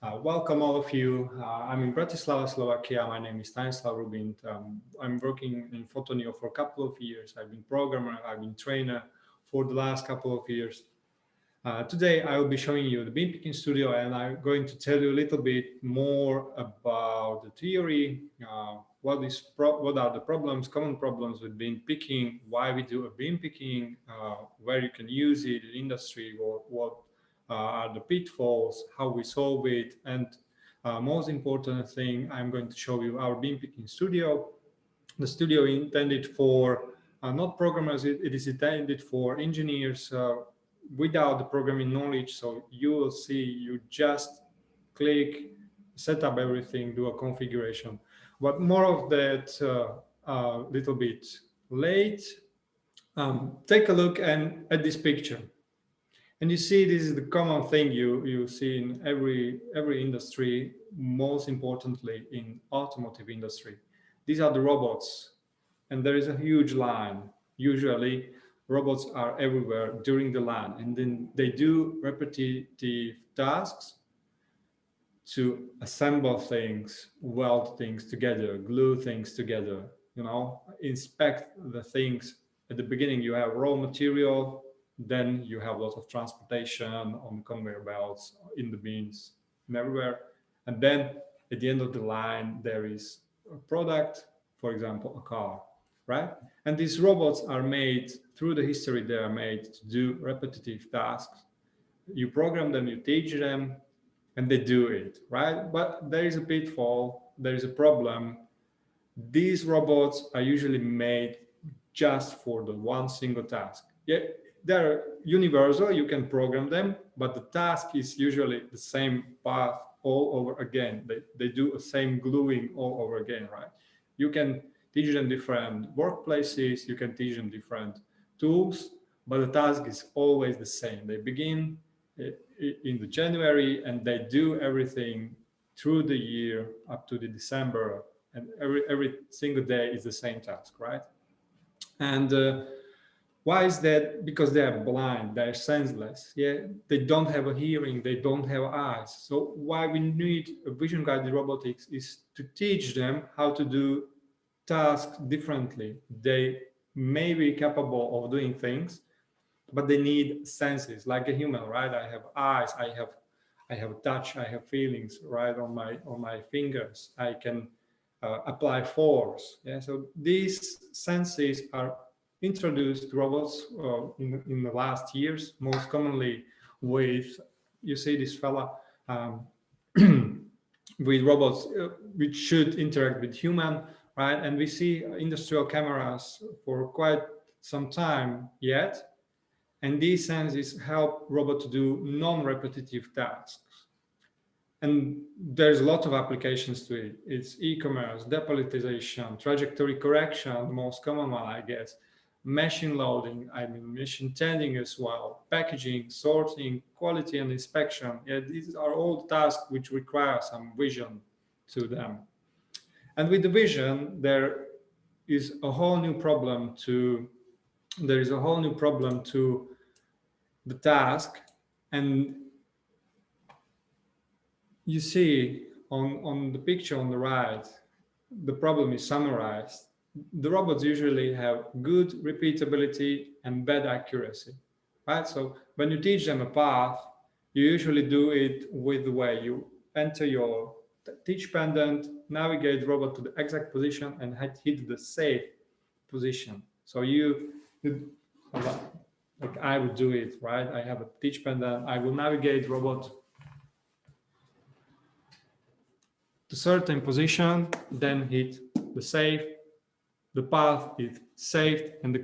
Welcome all of you. I'm in Bratislava, Slovakia. My name is Stanislav Rubin. I'm working in Photoneo for a couple of years. I've been programmer, I've been trainer for the last couple of years. Today I will be showing you the beam picking studio, and I'm going to tell you a little bit more about the theory, what are the problems, common problems with beam picking, why we do a beam picking, where you can use it in industry, or what are the pitfalls, how we solve it, and most important thing, I'm going to show you our beam picking studio. The studio intended for not programmers, it is intended for engineers without the programming knowledge. So you will see, you just click, set up everything, do a configuration. But more of that a little bit late. Take a look at this picture. And you see, this is the common thing you see in every industry, most importantly in automotive industry. These are the robots, and there is a huge line. Usually, robots are everywhere during the line, and then they do repetitive tasks to assemble things, weld things together, glue things together, inspect the things. At the beginning, you have raw material, then you have a lot of transportation on conveyor belts, in the bins, and everywhere. And then at the end of the line, there is a product, for example, a car, right? And these robots are made, through the history, they are made to do repetitive tasks. You program them, you teach them, and they do it, right? But there is a pitfall, there is a problem. These robots are usually made just for the one single task. Yeah, they're universal, you can program them, but the task is usually the same path all over again. They do the same gluing all over again, right? You can teach them different workplaces, you can teach them different tools, but the task is always the same. They begin in the January and they do everything through the year up to the December, and every single day is the same task, right? And why is that? Because they are blind, they are senseless. Yeah, they don't have a hearing, they don't have eyes. So why we need a vision guided robotics is to teach them how to do tasks differently. They may be capable of doing things, but they need senses like a human, right? I have eyes, I have touch, I have feelings, right, on my fingers. I can apply force. Yeah, so these senses are introduced to robots in the last years, most commonly with, you see this fella, with robots which should interact with human, right? And we see industrial cameras for quite some time yet. And these senses help robot to do non-repetitive tasks. And there's a lot of applications to it. It's e-commerce, depolitization, trajectory correction, the most common one, I guess, machine loading, machine tending as well, packaging, sorting, quality and inspection. Yeah, these are all tasks which require some vision to them. And with the vision, there is a whole new problem to the task. And you see on the picture on the right, the problem is summarized. The robots usually have good repeatability and bad accuracy, right? So when you teach them a path, you usually do it with the way you enter your teach pendant, navigate robot to the exact position, and hit the safe position. So like I would do it, right? I have a teach pendant, I will navigate robot to certain position, then hit the save, the path is saved, and the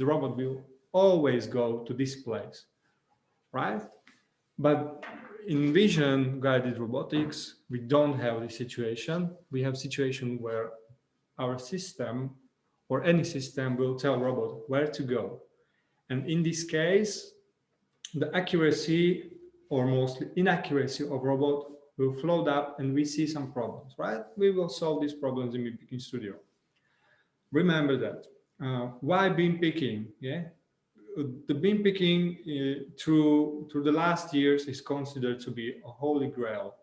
robot will always go to this place, right? But in vision guided robotics, we don't have this situation. We have situation where our system or any system will tell robot where to go. And in this case, the accuracy or mostly inaccuracy of robot will float up, and we see some problems, right? We will solve these problems in Beam Picking Studio. Remember that. Why beam picking? Yeah, the beam picking through the last years is considered to be a holy grail.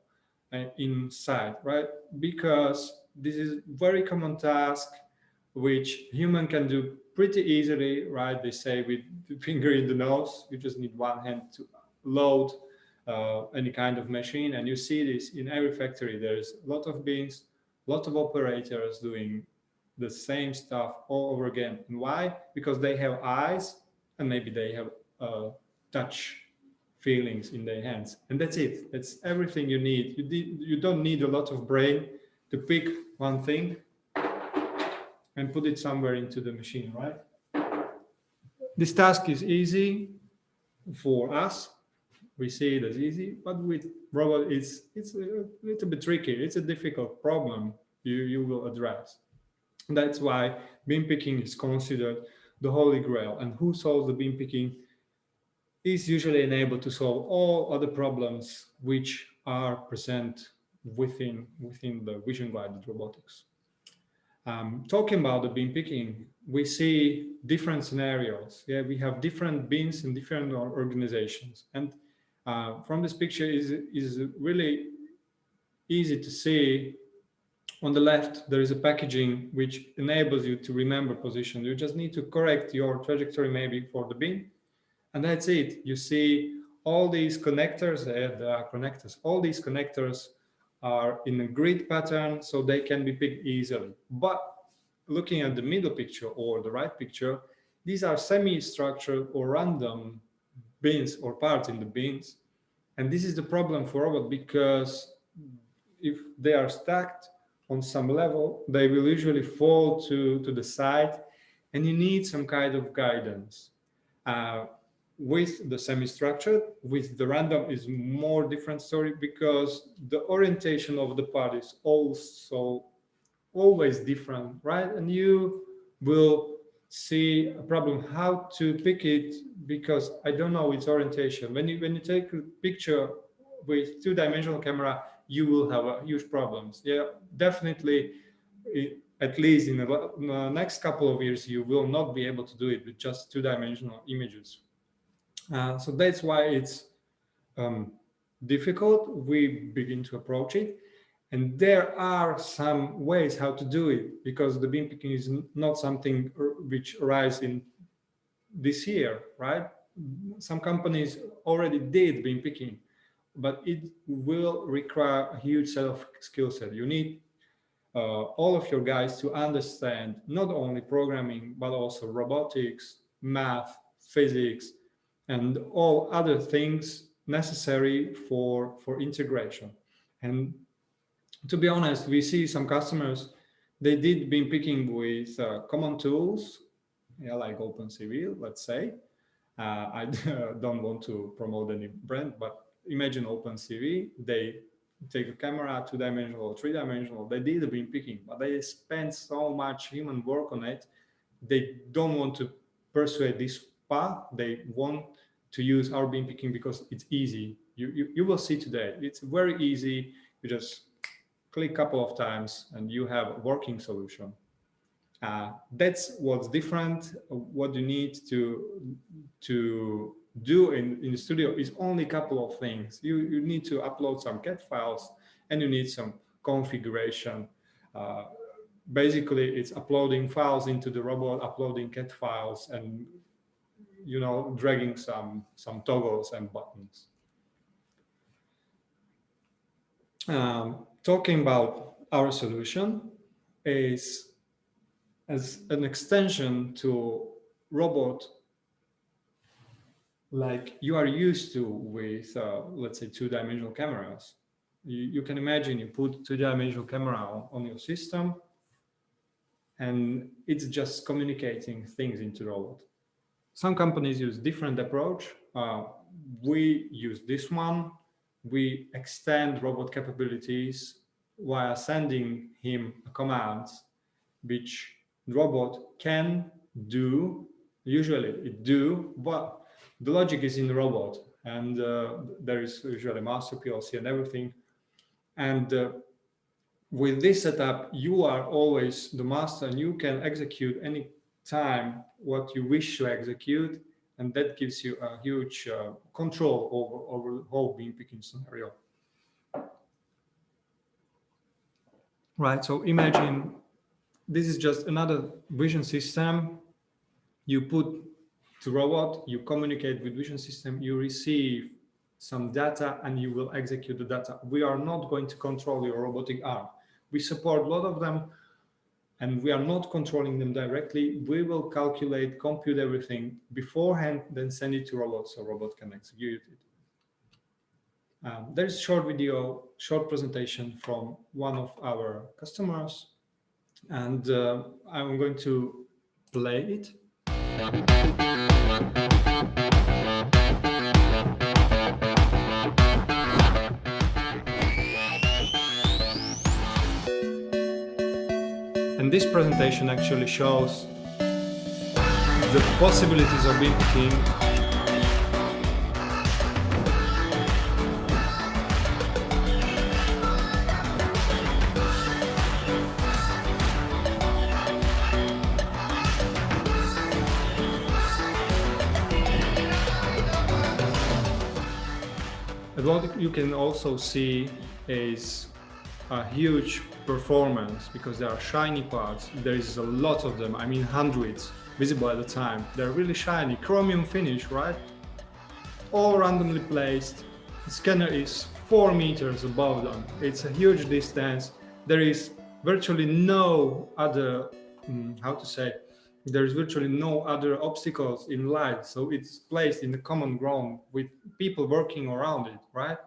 inside, right? Because this is very common task which human can do pretty easily, right? They say with the finger in the nose, you just need one hand to load any kind of machine, and you see this in every factory. There's a lot of beings, a lot of operators doing the same stuff all over again. And why? Because they have eyes and maybe they have touch feelings in their hands, and that's it. That's everything you need. You don't need a lot of brain to pick one thing and put it somewhere into the machine, right? This task is easy for us. We see it as easy, but with robot, it's a little bit tricky. It's a difficult problem you will address. That's why beam picking is considered the holy grail. And who solves the beam picking is usually enabled to solve all other problems which are present within the vision guided robotics. Talking about the beam picking, we see different scenarios. Yeah, we have different beams in different organizations, and from this picture is really easy to see. On the left, there is a packaging which enables you to remember position. You just need to correct your trajectory maybe for the beam, and that's it. You see all these connectors, there are connectors. All these connectors are in a grid pattern, so they can be picked easily. But looking at the middle picture or the right picture, these are semi-structured or random bins or parts in the bins. And this is the problem for robot, because if they are stacked on some level, they will usually fall to the side, and you need some kind of guidance. With the semi-structured, with the random is more different story, because the orientation of the part is also always different, right? And you will see a problem how to pick it, because I don't know its orientation. When you take a picture with two-dimensional camera, you will have huge problems. Yeah, definitely. At least in the next couple of years, you will not be able to do it with just two-dimensional images. So that's why it's difficult. We begin to approach it, and there are some ways how to do it, because the beam picking is not something which arises in this year, right? Some companies already did beam picking, but it will require a huge set of skill set. You need all of your guys to understand not only programming, but also robotics, math, physics, and all other things necessary for integration. And to be honest, we see some customers, they did beam picking with common tools, yeah, like OpenCV, let's say. I don't want to promote any brand, but imagine OpenCV. They take a camera, two-dimensional or three-dimensional. They did the beam picking, but they spent so much human work on it. They don't want to persuade this path. They want to use our beam picking because it's easy. You will see today. It's very easy. You just click a couple of times and you have a working solution. That's what's different. What you need to do in the studio is only a couple of things. You need to upload some CAD files, and you need some configuration. Basically, it's uploading files into the robot, uploading CAD files, and dragging some toggles and buttons. Talking about our solution is as an extension to robot like you are used to with, let's say, two-dimensional cameras. You can imagine you put two-dimensional camera on your system, and it's just communicating things into the robot. Some companies use different approach. We use this one. We extend robot capabilities while sending him commands which robot can do. Usually it do, but the logic is in the robot, and there is usually master PLC and everything. And with this setup, you are always the master, and you can execute any time what you wish to execute, and that gives you a huge control over the whole beam picking scenario. right? So imagine this is just another vision system. You put to robot, you communicate with vision system, you receive some data and you will execute the data. We are not going to control your robotic arm. We support a lot of them and we are not controlling them directly. We will calculate, compute everything beforehand, then send it to robot so robot can execute it. There's a short video, short presentation from one of our customers, and I'm going to play it. And this presentation actually shows the possibilities of being king. But what you can also see is a huge performance because there are shiny parts. There is a lot of them, I mean hundreds, visible at the time. They're really shiny, chromium finish, right? All randomly placed. The scanner is 4 meters above them. It's a huge distance. There is virtually no other, there is virtually no other obstacles in light. So it's placed in the common ground with people working around it, right?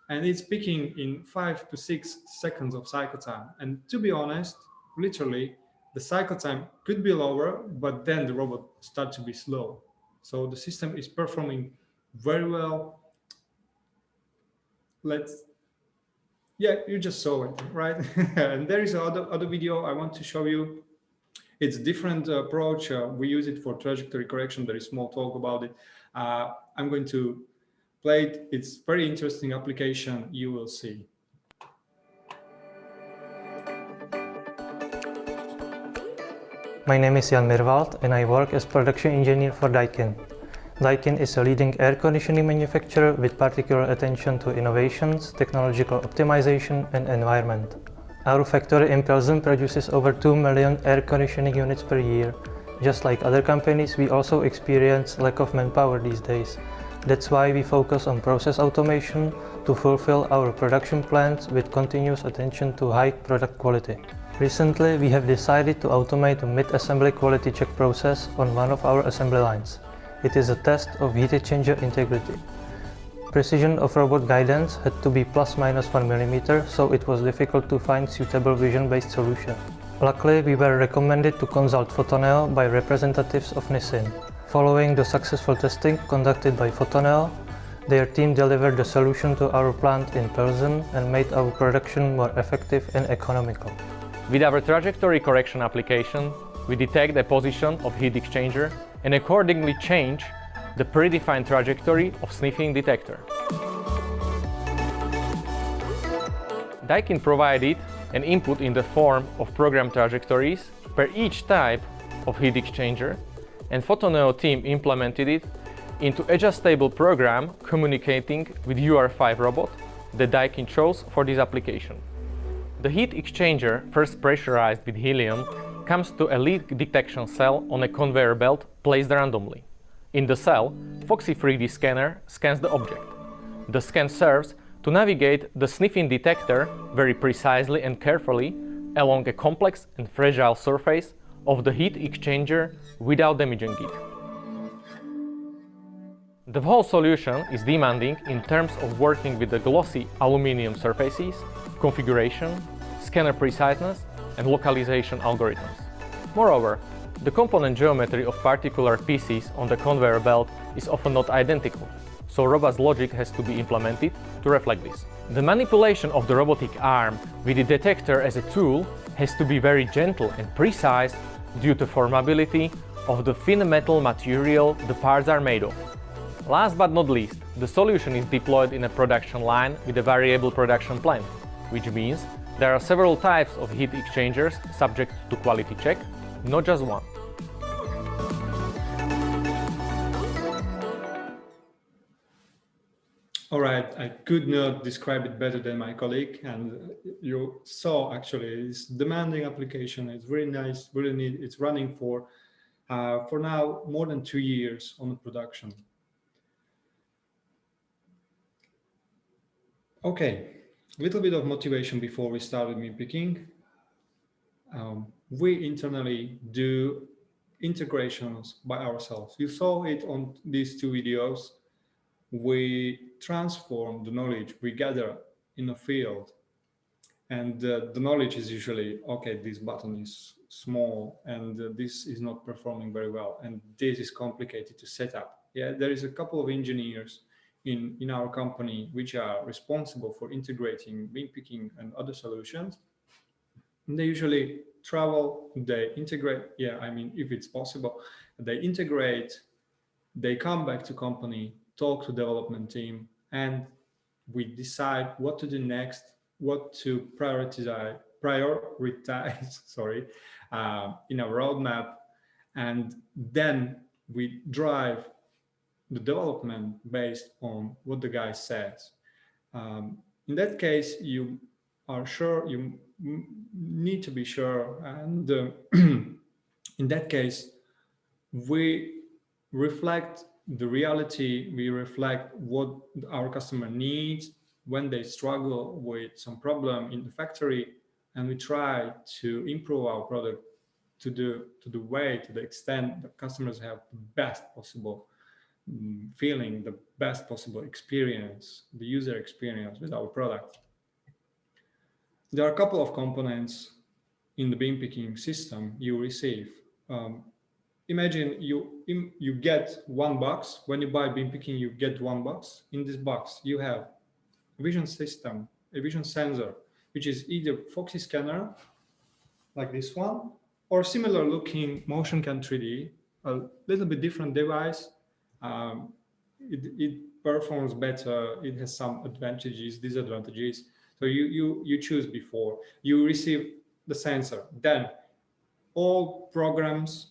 And it's picking in 5 to 6 seconds of cycle time. And to be honest, literally, the cycle time could be lower, but then the robot starts to be slow. So the system is performing very well. You just saw it, right? And there is other video I want to show you. It's a different approach. We use it for trajectory correction. There is small talk about it. I'm going to play it. It's very interesting application. You will see. My name is Jan Mirwald and I work as production engineer for Daikin. Daikin is a leading air conditioning manufacturer with particular attention to innovations, technological optimization and environment. Our factory in Pilsen produces over 2 million air conditioning units per year. Just like other companies, we also experience lack of manpower these days. That's why we focus on process automation to fulfill our production plans with continuous attention to high product quality. Recently, we have decided to automate a mid-assembly quality check process on one of our assembly lines. It is a test of heat exchanger integrity. Precision of robot guidance had to be ±1 mm, so it was difficult to find suitable vision-based solution. Luckily, we were recommended to consult Photoneo by representatives of Nissin. Following the successful testing conducted by Photoneo, their team delivered the solution to our plant in Pilsen and made our production more effective and economical. With our trajectory correction application, we detect the position of heat exchanger and accordingly change the predefined trajectory of sniffing detector. Daikin provided an input in the form of program trajectories per each type of heat exchanger, and Photoneo team implemented it into adjustable program communicating with UR5 robot that Daikin chose for this application. The heat exchanger, first pressurized with helium, comes to a leak detection cell on a conveyor belt placed randomly. In the cell, Foxy 3D scanner scans the object. The scan serves to navigate the sniffing detector very precisely and carefully along a complex and fragile surface of the heat exchanger without damaging it. The whole solution is demanding in terms of working with the glossy aluminum surfaces, configuration, scanner preciseness and localization algorithms. Moreover, the component geometry of particular pieces on the conveyor belt is often not identical, so robust logic has to be implemented to reflect this. The manipulation of the robotic arm with the detector as a tool has to be very gentle and precise due to formability of the thin metal material the parts are made of. Last but not least, the solution is deployed in a production line with a variable production plan, which means there are several types of heat exchangers subject to quality check, not just one. All right, I could not describe it better than my colleague, and you saw actually it's demanding application. It's very nice, really neat. It's running for now more than 2 years on production. Okay, a little bit of motivation before we started bean picking. We internally do integrations by ourselves. You saw it on these two videos. We transform the knowledge we gather in a field, and the knowledge is usually, okay, this button is small and this is not performing very well, and this is complicated to set up. Yeah, there is a couple of engineers in our company which are responsible for integrating bean picking and other solutions. And they usually travel, they integrate, yeah, I mean, if it's possible, they integrate, they come back to company, talk to development team, and we decide what to do next, what to prioritize, sorry, in our roadmap, and then we drive the development based on what the guy says. In that case, you are sure, you need to be sure, and in that case, we reflect the reality, we reflect what our customer needs when they struggle with some problem in the factory, and we try to improve our product to the extent that customers have the best possible feeling, the best possible experience, the user experience with our product. There are a couple of components in the bean picking system you receive. Imagine you get one box. When you buy bean picking, you get one box. In this box, you have a vision system, a vision sensor, which is either Foxy scanner, like this one, or similar looking MotionCam 3D, a little bit different device. It performs better. It has some advantages, disadvantages. So you choose before. You receive the sensor. Then all programs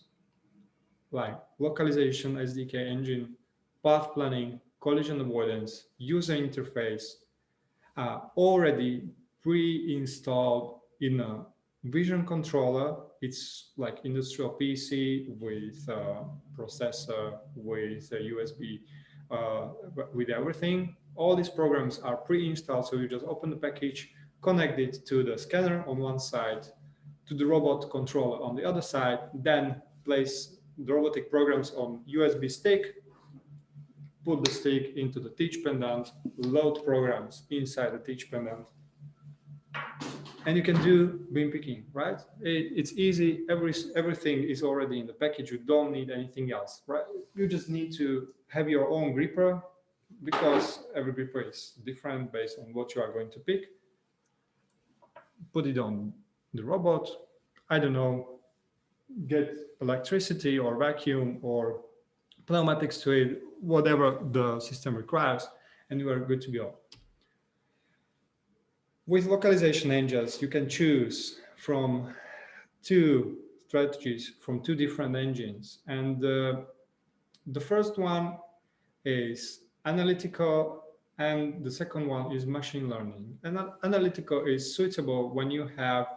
like localization, SDK engine, path planning, collision avoidance, user interface, already pre-installed in a vision controller. It's like industrial PC with a processor, with a USB, with everything. All these programs are pre-installed, so you just open the package, connect it to the scanner on one side, to the robot controller on the other side, then place the robotic programs on USB stick, put the stick into the teach pendant, load programs inside the teach pendant, and you can do bean picking, right? It's easy. Everything is already in the package. You don't need anything else, right? You just need to have your own gripper, because every gripper is different based on what you are going to pick. Put it on the robot. I don't know, get electricity or vacuum or pneumatics to it, whatever the system requires, and you are good to go. With localization engines, you can choose from two strategies, from two different engines. And the first one is analytical, and the second one is machine learning. And analytical is suitable when you have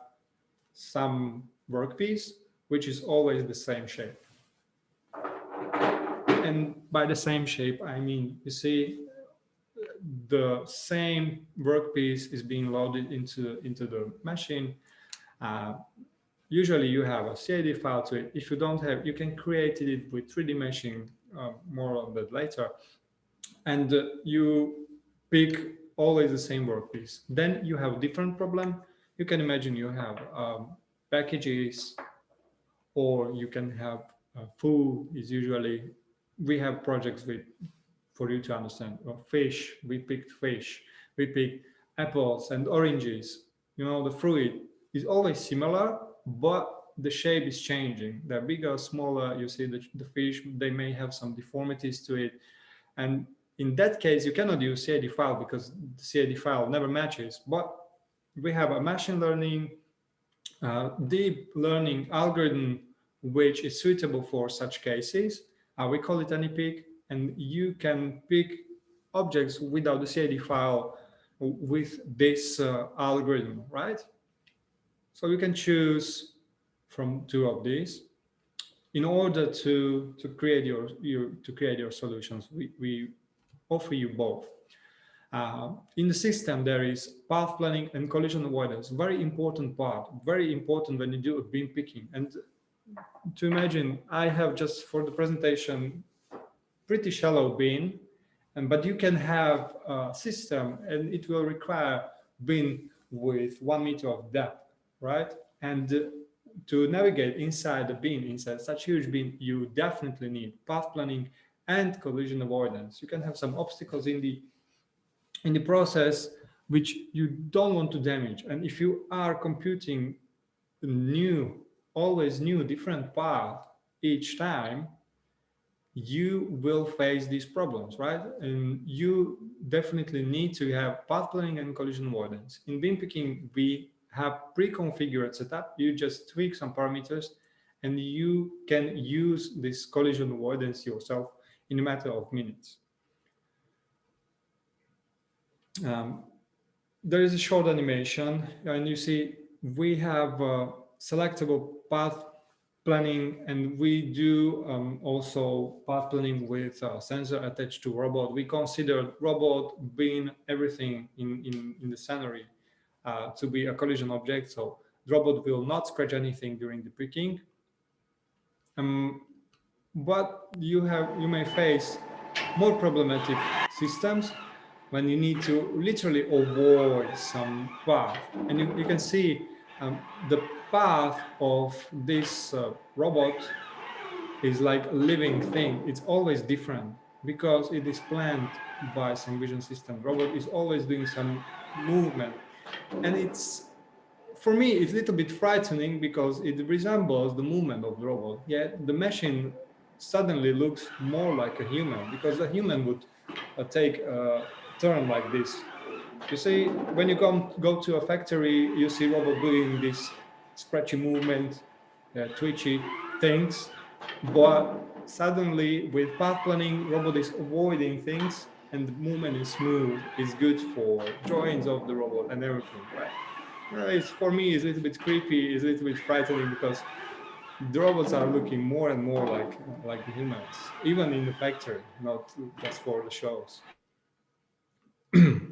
some workpiece which is always the same shape. And by the same shape, I mean, you see, the same workpiece is being loaded into the machine. Usually you have a CAD file to it. If you don't have, you can create it with 3D meshing, more on that later. And you pick always the same workpiece. Then you have a different problem. You can imagine you have packages, or you can have food is usually, we have projects with, for you to understand, fish, we picked fish, we picked apples and oranges. You know, the fruit is always similar, but the shape is changing. They're bigger, smaller. You see the fish, they may have some deformities to it. And in that case, you cannot use CAD file because the CAD file never matches. But we have a machine learning, deep learning algorithm, which is suitable for such cases. We call it AnyPick, and you can pick objects without the CID file with this algorithm, right? So you can choose from two of these. In order to create your solutions, we offer you both. In the system, there is path planning and collision avoidance. Very important part, very important when you do a beam picking. And to imagine, I have just for the presentation pretty shallow beam, but you can have a system and it will require beam with 1 meter of depth, right? And to navigate inside the beam, inside such huge beam, you definitely need path planning and collision avoidance. You can have some obstacles in the process which you don't want to damage. And if you are computing always new different path each time, you will face these problems, right? And you definitely need to have path planning and collision avoidance. In beam picking, we have pre-configured setup. You just tweak some parameters and you can use this collision avoidance yourself in a matter of minutes. There is a short animation, and you see we have selectable path planning, and we do also path planning with a sensor attached to robot. We consider robot being everything in the scenery to be a collision object, so the robot will not scratch anything during the picking. But you may face more problematic systems when you need to literally avoid some path. And you can see the path of this robot is like a living thing. It's always different because it is planned by some vision system. Robot is always doing some movement. And for me, it's a little bit frightening because it resembles the movement of the robot. Yet the machine suddenly looks more like a human, because a human would take a turn like this. You see, when you go to a factory, you see robot doing this scratchy movement, twitchy things, but suddenly with path planning, robot is avoiding things and the movement is smooth, is good for joints of the robot and everything, right? For me, it's a little bit creepy, it's a little bit frightening because the robots are looking more and more like humans, even in the factory, not just for the shows.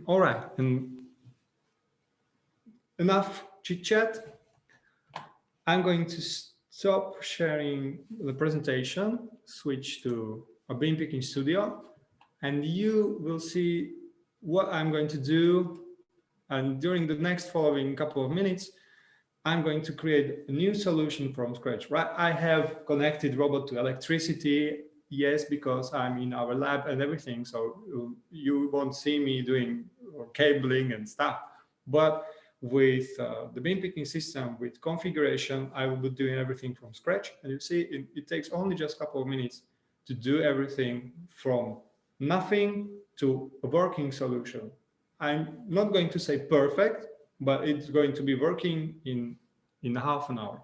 All right, and enough chit chat. I'm going to stop sharing the presentation, switch to a beam picking studio, and you will see what I'm going to do. And during the next following couple of minutes, I'm going to create a new solution from scratch, right? I have connected robot to electricity, yes, because I'm in our lab and everything. So you won't see me doing cabling and stuff. But with the beam picking system, with configuration, I will be doing everything from scratch. And you see, it takes only just a couple of minutes to do everything from nothing to a working solution. I'm not going to say perfect, but it's going to be working in half an hour.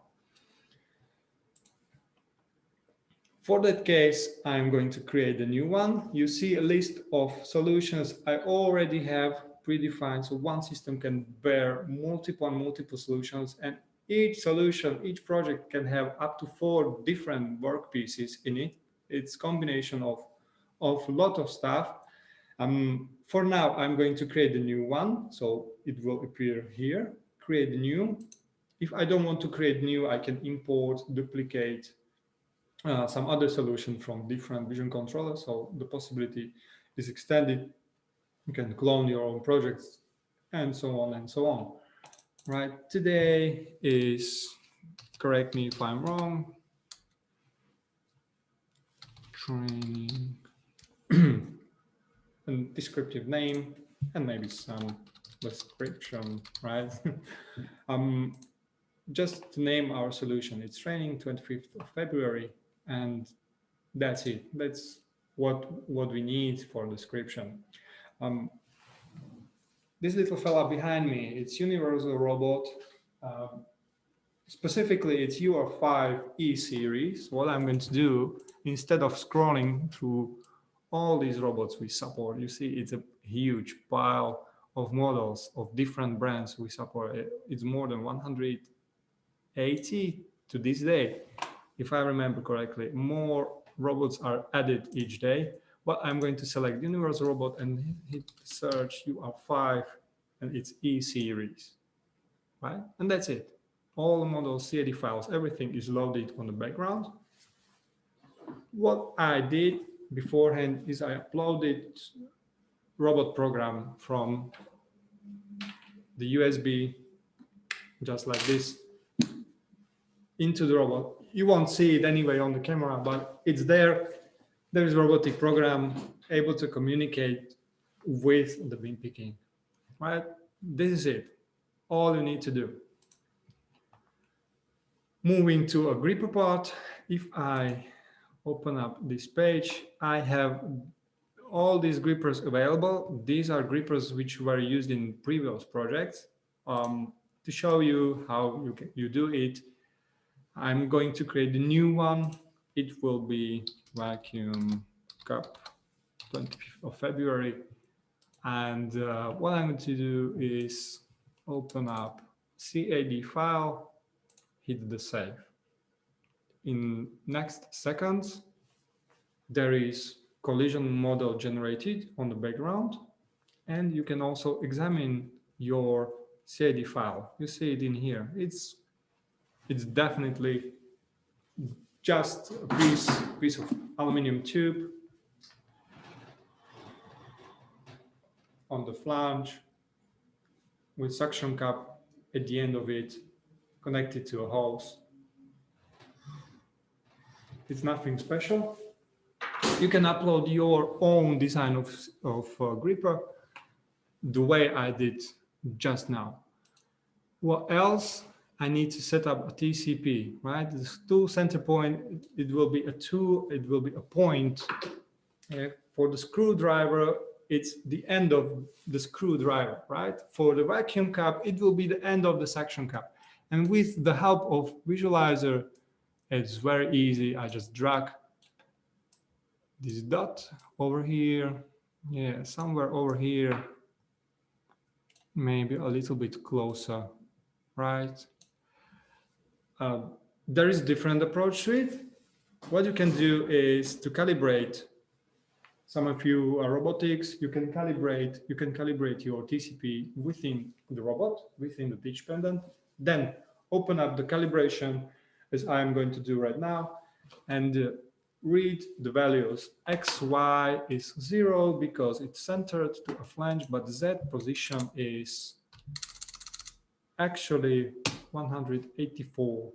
For that case, I'm going to create a new one. You see a list of solutions I already have predefined. So one system can bear multiple solutions, and each solution, each project can have up to 4 different work pieces in it. It's combination of a lot of stuff. For now, I'm going to create a new one. So it will appear here, create new. If I don't want to create new, I can import, duplicate some other solution from different vision controllers. So the possibility is extended. You can clone your own projects and so on and so on. Right, today is, correct me if I'm wrong, training and descriptive name and maybe some description, right? Just to name our solution, it's training 25th of February, and that's it. That's what we need for description. This little fella behind me, it's Universal Robot. Specifically, it's UR5 E series. What I'm going to do, instead of scrolling through all these robots we support. You see, it's a huge pile of models of different brands we support. It's more than 180 to this day. If I remember correctly, more robots are added each day. But I'm going to select Universal Robot and hit search UR5, and it's E series, right? And that's it. All the models, CAD files, everything is loaded on the background. What I did beforehand is I uploaded robot program from the USB, just like this, into the robot. You won't see it anyway on the camera, but it's there. There is a robotic program able to communicate with the beam picking, right? This is it. All you need to do. Moving to a gripper part, if I open up this page, I have all these grippers available. These are grippers which were used in previous projects. To show you how you do it, I'm going to create a new one. It will be vacuum cup 25th of February. And what I'm going to do is open up CAD file, hit the save. In next seconds, there is collision model generated on the background, and you can also examine your CAD file. You see it in here. It's definitely just a piece of aluminum tube on the flange with suction cup at the end of it, connected to a hose. It's nothing special. You can upload your own design of gripper the way I did just now. What else? I need to set up a TCP, right? This tool center point, it will be a tool, it will be a point. For the screwdriver, it's the end of the screwdriver, right? For the vacuum cup, it will be the end of the suction cup. And with the help of visualizer, it's very easy. I just drag this dot over here. Yeah, somewhere over here. Maybe a little bit closer, right? There is a different approach to it. What you can do is to calibrate. Some of you are robotics. You can calibrate your TCP within the robot, within the pitch pendant. Then open up the calibration, as I am going to do right now, and read the values. X, Y is 0 because it's centered to a flange, but Z position is actually 184.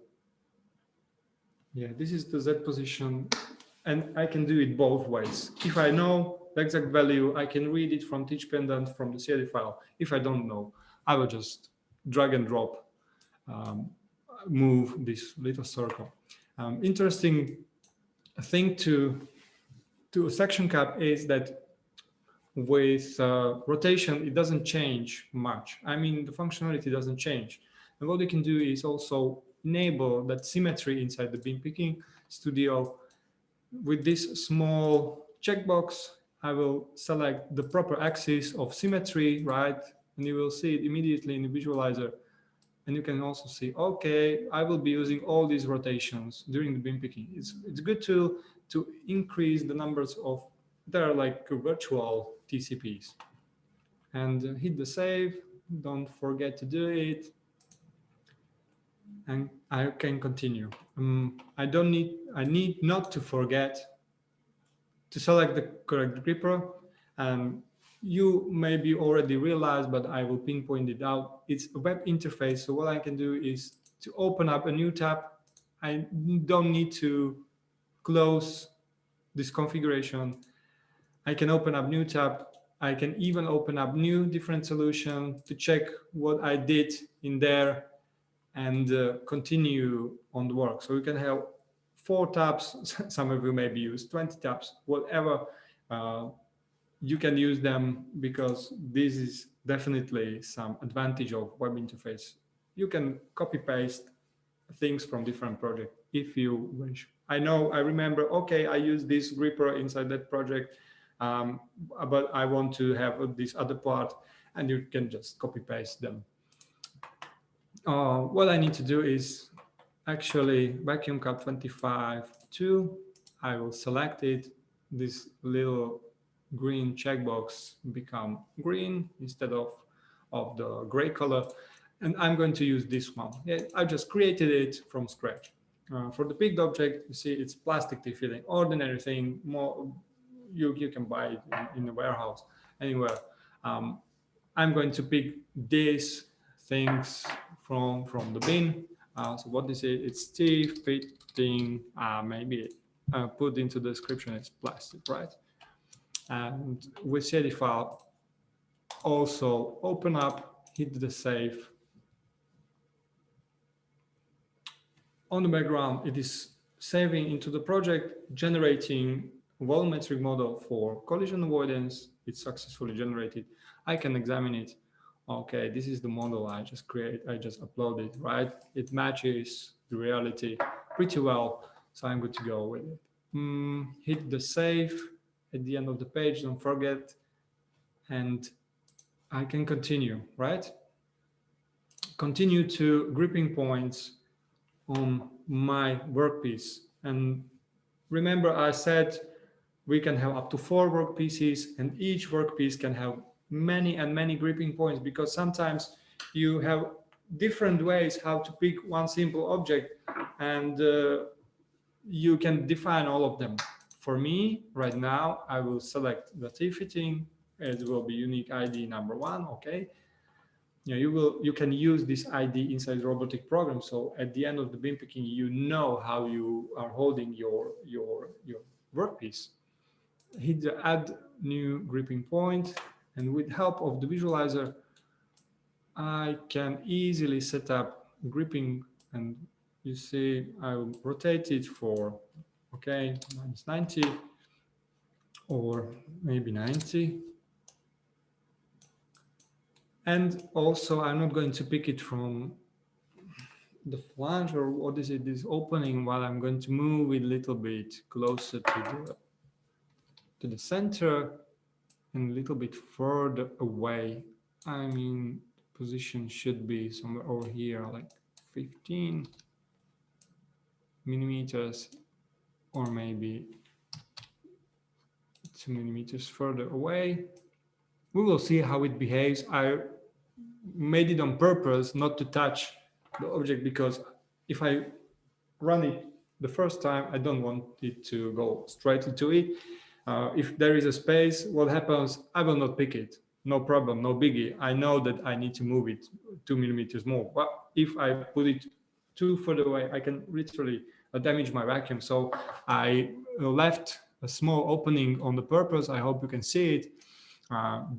Yeah, this is the Z position, and I can do it both ways. If I know the exact value, I can read it from teach pendant from the CAD file. If I don't know, I will just drag and drop, move this little circle. Interesting thing to a section cap is that with rotation, it doesn't change much. I mean, the functionality doesn't change. And what we can do is also enable that symmetry inside the beam picking studio. With this small checkbox, I will select the proper axis of symmetry, right? And you will see it immediately in the visualizer. And you can also see, okay, I will be using all these rotations during the beam picking. It's good to increase the numbers of, there are like virtual TCPs. And hit the save, don't forget to do it. And I can continue. I need not to forget to select the correct gripper. You maybe already realized, but I will pinpoint it out. It's a web interface. So what I can do is to open up a new tab. I don't need to close this configuration. I can open up new tab. I can even open up new different solution to check what I did in there and continue on the work. So you can have 4 tabs. Some of you maybe use 20 tabs, whatever. You can use them because this is definitely some advantage of web interface. You can copy paste things from different projects if you wish. I remember, okay, I use this gripper inside that project. but I want to have this other part, and you can just copy paste them. What I need to do is actually vacuum cut 25 2. I will select it. This little green checkbox become green instead of the gray color. And I'm going to use this one. Yeah, I just created it from scratch. For the picked object, you see it's plastic T-fitting, ordinary thing. More, you can buy it in the warehouse, anywhere. I'm going to pick these things from the bin. So what is it? It's T-fitting. Maybe put into the description it's plastic, right? And with CID file, also open up, hit the save. On the background, it is saving into the project, generating volumetric model for collision avoidance. It's successfully generated. I can examine it. Okay, this is the model I just created. I just uploaded, right? It matches the reality pretty well. So I'm good to go with it. Hit the save at the end of the page, don't forget. And I can continue, right? Continue to gripping points on my workpiece. And remember, I said we can have up to 4 workpieces, and each workpiece can have many and many gripping points, because sometimes you have different ways how to pick one simple object, and you can define all of them. For me, right now, I will select the T-fitting. It will be unique ID number 1, okay? Yeah, you can use this ID inside the robotic program. So at the end of the bin picking, you know how you are holding your workpiece. Hit the add new gripping point, and with help of the visualizer, I can easily set up gripping. And you see, I will rotate it for minus 90 or maybe 90. And also, I'm not going to pick it from the flange, or what is it, this opening, while I'm going to move it a little bit closer to the center and a little bit further away. I mean, position should be somewhere over here, like 15 millimeters, or maybe 2 millimeters further away. We will see how it behaves. I made it on purpose not to touch the object, because if I run it the first time, I don't want it to go straight into it. If there is a space, what happens? I will not pick it. No problem, no biggie. I know that I need to move it 2 millimeters more. But if I put it too further away, I can literally damage my vacuum. So I left a small opening on the purpose. I hope you can see it.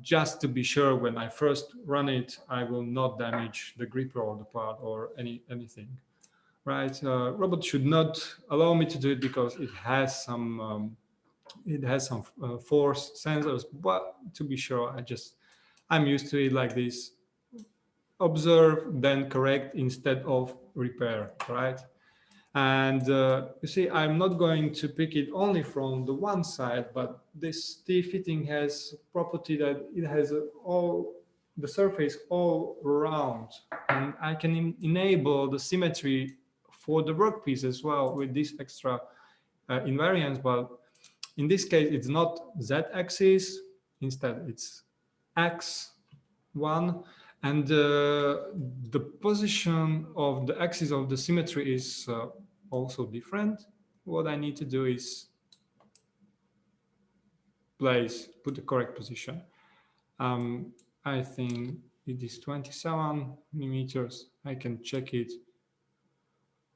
Just to be sure, when I first run it, I will not damage the gripper or the part or anything. Right? Robot should not allow me to do it, because it has some force sensors. But to be sure, I'm used to it like this: observe, then correct instead of repair. Right? And you see, I'm not going to pick it only from the one side, but this T-fitting has property that it has all the surface all around, and I can enable the symmetry for the workpiece as well with this extra invariance. But in this case, it's not Z-axis, instead it's X1, and the position of the axis of the symmetry is also different. What I need to do is put the correct position. I think it is 27 millimeters. I can check it.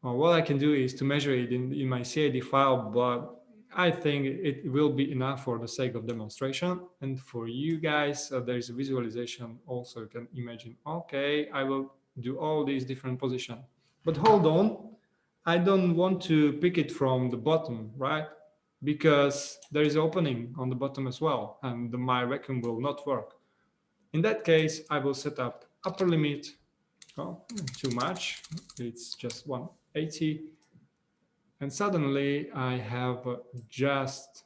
What I can do is to measure it in my CAD file, but I think it will be enough for the sake of demonstration. And for you guys, there is a visualization also. You can imagine, okay, I will do all these different positions. But hold on, I don't want to pick it from the bottom, right? Because there is opening on the bottom as well, and my vacuum will not work. In that case, I will set up upper limit. Oh, too much. It's just 180. And suddenly I have just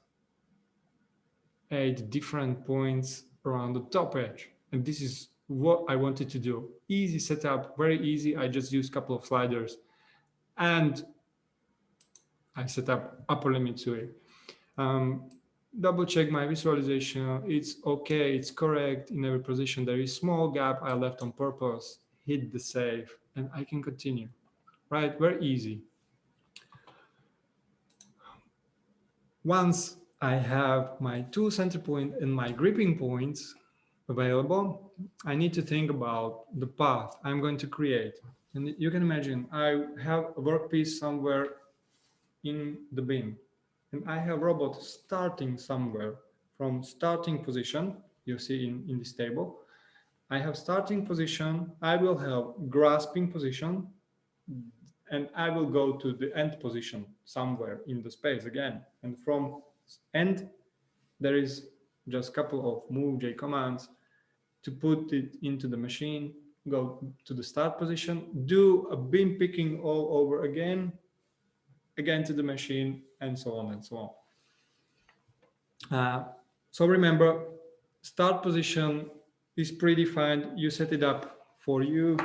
8 different points around the top edge. And this is what I wanted to do. Easy setup, very easy. I just used a couple of sliders and I set up upper limit to it. Double check my visualization. It's okay, it's correct in every position. There is small gap I left on purpose. Hit the save and I can continue. Right, very easy. Once I have my two center point and my gripping points available, I need to think about the path I'm going to create. And you can imagine I have a workpiece somewhere in the bin and I have robot starting somewhere from starting position. You see in this table, I have starting position, I will have grasping position, and I will go to the end position somewhere in the space again. And from end, there is just a couple of move J commands to put it into the machine, go to the start position, do a beam picking all over again to the machine, and so on and so on. So remember, start position is predefined. You set it up for you,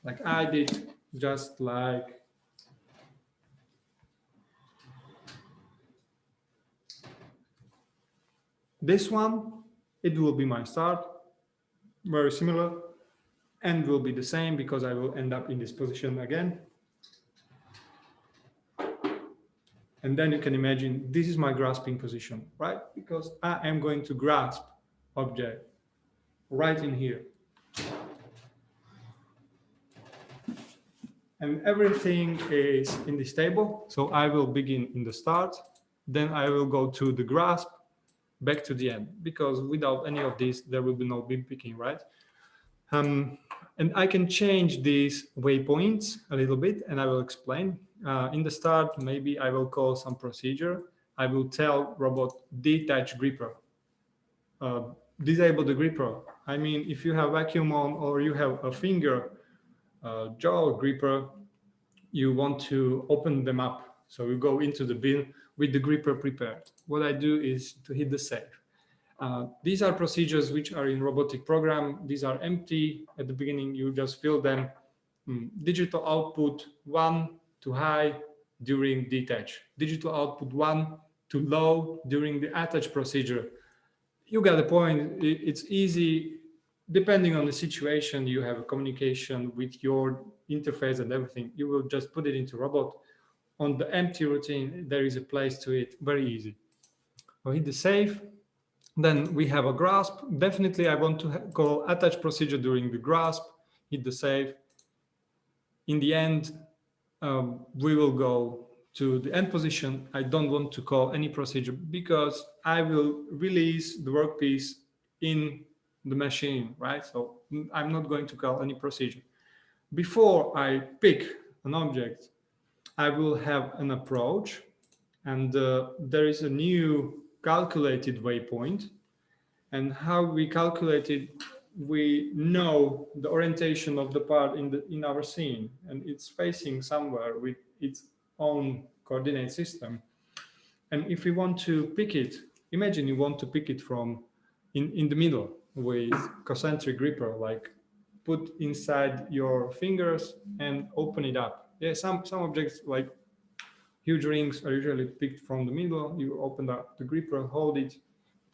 like I did, just like this one. It will be my start, very similar, and will be the same because I will end up in this position again. And then you can imagine this is my grasping position, right? Because I am going to grasp object right in here. And everything is in this table. So I will begin in the start, then I will go to the grasp, back to the end, because without any of this, there will be no beam picking, right? And I can change these waypoints a little bit, and I will explain. In the start, maybe I will call some procedure. I will tell robot detach gripper, disable the gripper. I mean, if you have vacuum on or you have a finger jaw gripper, you want to open them up. So you go into the bin with the gripper prepared. What I do is to hit the save. These are procedures which are in robotic program. These are empty. At the beginning, you just fill them. Digital output 1 to high during detach. Digital output 1 to low during the attach procedure. You got the point. It's easy. Depending on the situation, you have a communication with your interface and everything. You will just put it into robot. On the empty routine, there is a place to it. Very easy. I'll hit the save. Then we have a grasp. Definitely, I want to call attach procedure during the grasp. Hit the save. In the end, we will go to the end position. I don't want to call any procedure because I will release the workpiece in the machine, right? So I'm not going to call any procedure. Before I pick an object, I will have an approach, and there is a new calculated waypoint. And how we calculate it, we know the orientation of the part in our scene, and it's facing somewhere with its own coordinate system. And if we want to pick it, imagine you want to pick it from in the middle with concentric gripper, like put inside your fingers and open it up. Yeah, some objects like huge rings are usually picked from the middle. You open up the gripper, hold it,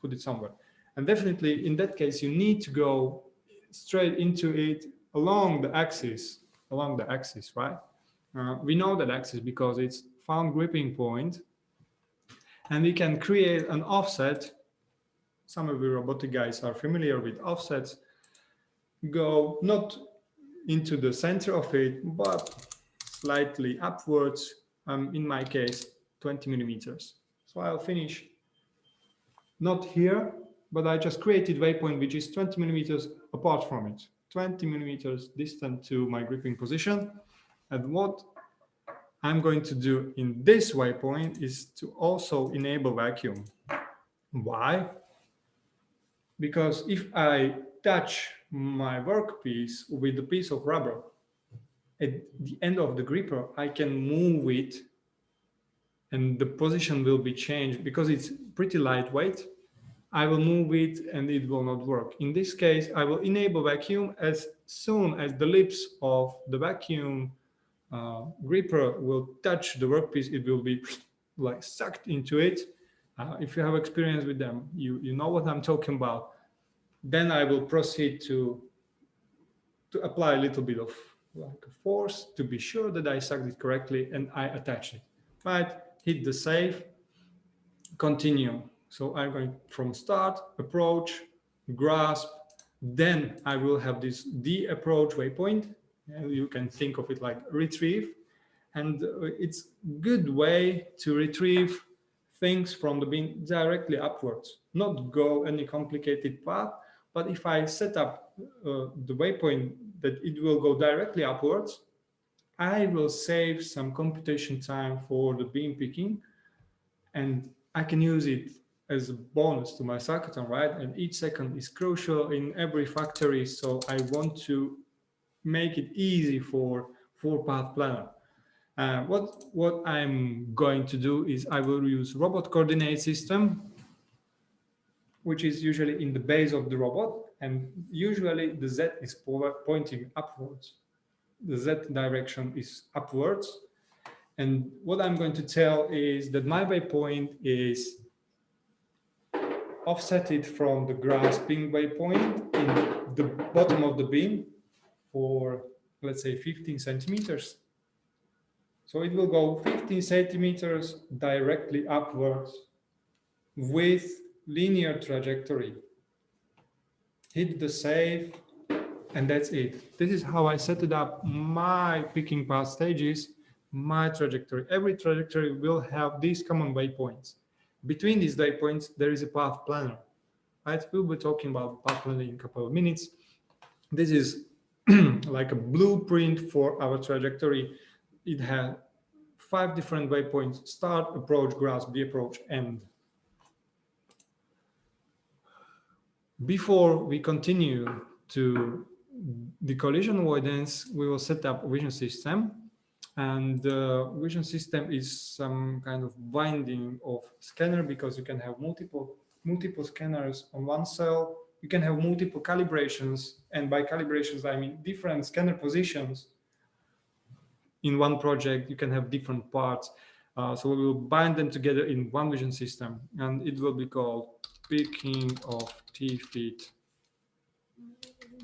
put it somewhere. And definitely in that case, you need to go straight into it along the axis, right? We know that axis because it's found gripping point, and we can create an offset. Some of the robotic guys are familiar with offsets. Go not into the center of it, but slightly upwards. In my case, 20 millimeters. So I'll finish not here, but I just created waypoint which is 20 millimeters apart from it, 20 millimeters distant to my gripping position. And what I'm going to do in this waypoint is to also enable vacuum. Why? Because if I touch my workpiece with a piece of rubber, at the end of the gripper, I can move it and the position will be changed because it's pretty lightweight. I will move it and it will not work. In this case, I will enable vacuum. As soon as the lips of the vacuum gripper will touch the workpiece, it will be like sucked into it. If you have experience with them, you know what I'm talking about. Then I will proceed to apply a little bit of like a force to be sure that I sucked it correctly and I attach it. Right, hit the save, continue. So I'm going from start, approach, grasp, then I will have this D approach waypoint. And you can think of it like retrieve. And it's good way to retrieve things from the bin directly upwards, not go any complicated path. But if I set up the waypoint that it will go directly upwards, I will save some computation time for the beam picking, and I can use it as a bonus to my cyclotron, right? And each second is crucial in every factory, so I want to make it easy for path planner. What I'm going to do is I will use robot coordinate system, which is usually in the base of the robot, and usually the Z is pointing upwards. The Z direction is upwards. And what I'm going to tell is that my waypoint is offsetted from the grasping waypoint in the bottom of the beam for, let's say, 15 centimeters. So it will go 15 centimeters directly upwards with linear trajectory. Hit the save, and that's it. This is how I set it up my picking path stages, my trajectory. Every trajectory will have these common waypoints. Between these waypoints, there is a path planner. Right? We'll be talking about path planning in a couple of minutes. This is like a blueprint for our trajectory. It has 5 different waypoints: start, approach, grasp, the approach, end. Before we continue to the collision avoidance, we will set up a vision system. And the vision system is some kind of binding of scanner, because you can have multiple scanners on one cell. You can have multiple calibrations, and by calibrations I mean different scanner positions in one project. You can have different parts. So we will bind them together in one vision system, and it will be called picking of T-fit.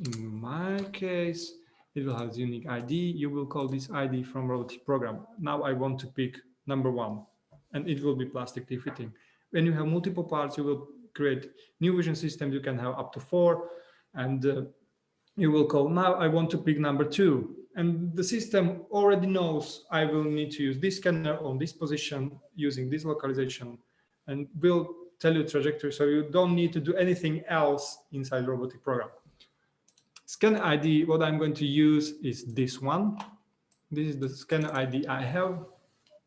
In my case, it will have unique ID. You will call this ID from robotic program. Now I want to pick number 1, and it will be plastic T-fitting. When you have multiple parts, you will create new vision systems. You can have up to 4, and you will call, now I want to pick number 2. And the system already knows I will need to use this scanner on this position using this localization, and will tell you trajectory, so you don't need to do anything else inside robotic program. Scanner ID, what I'm going to use is this one. This is the scanner ID I have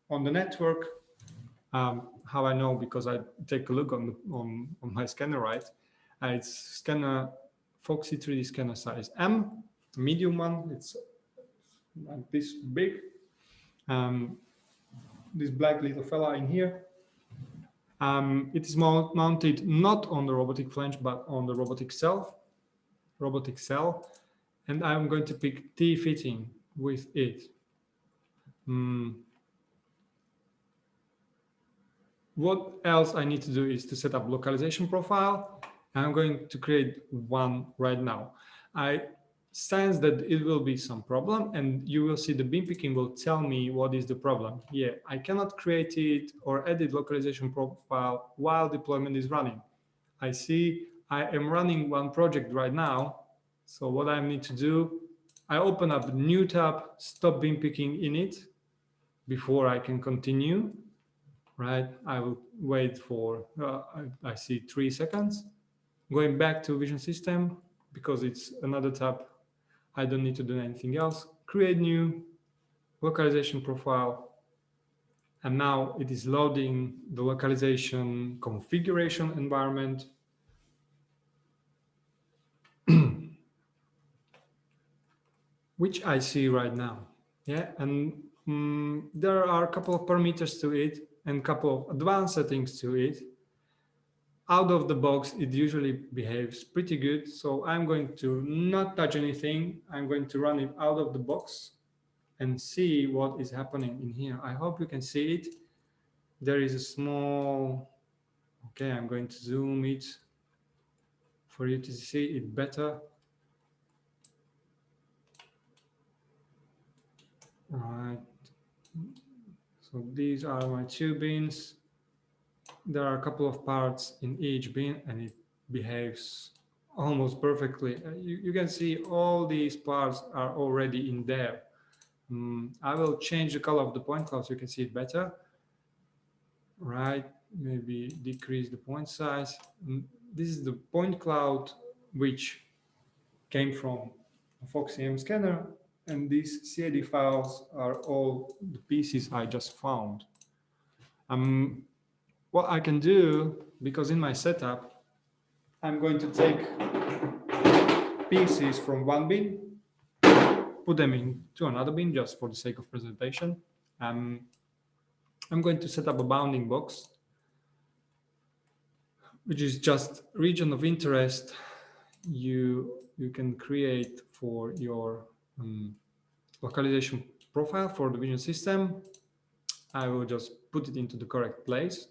on the network. How I know? Because I take a look on my scanner, right? It's scanner Foxy 3D scanner size M, medium one. It's like this big. This black little fella in here. It is mounted not on the robotic flange, but on the robotic cell, and I'm going to pick T-fitting with it. What else I need to do is to set up localization profile. I'm going to create one right now. I sense that it will be some problem, and you will see the beam picking will tell me what is the problem. Yeah, I cannot create it or edit localization profile while deployment is running. I see I am running one project right now. So what I need to do, I open up a new tab, stop beam picking in it before I can continue, right? I will wait for, I see 3 seconds. Going back to vision system, because it's another tab, I don't need to do anything else. Create new localization profile. And now it is loading the localization configuration environment. Which I see right now. Yeah, and there are a couple of parameters to it and a couple of advanced settings to it. out of the box, it usually behaves pretty good. So I'm going to not touch anything. I'm going to run it out of the box and see what is happening in here. I hope you can see it. There is a small, okay, I'm going to zoom it for you to see it better. Right. So these are my 2 bins. There are a couple of parts in each bin and it behaves almost perfectly. You can see all these parts are already in there. I will change the color of the point cloud so you can see it better. Right, maybe decrease the point size. This is the point cloud which came from a FoxEM scanner, and these CAD files are all the pieces I just found. What I can do, because in my setup, I'm going to take pieces from one bin, put them into another bin just for the sake of presentation. I'm going to set up a bounding box, which is just region of interest you can create for your localization profile for the vision system. I will just put it into the correct place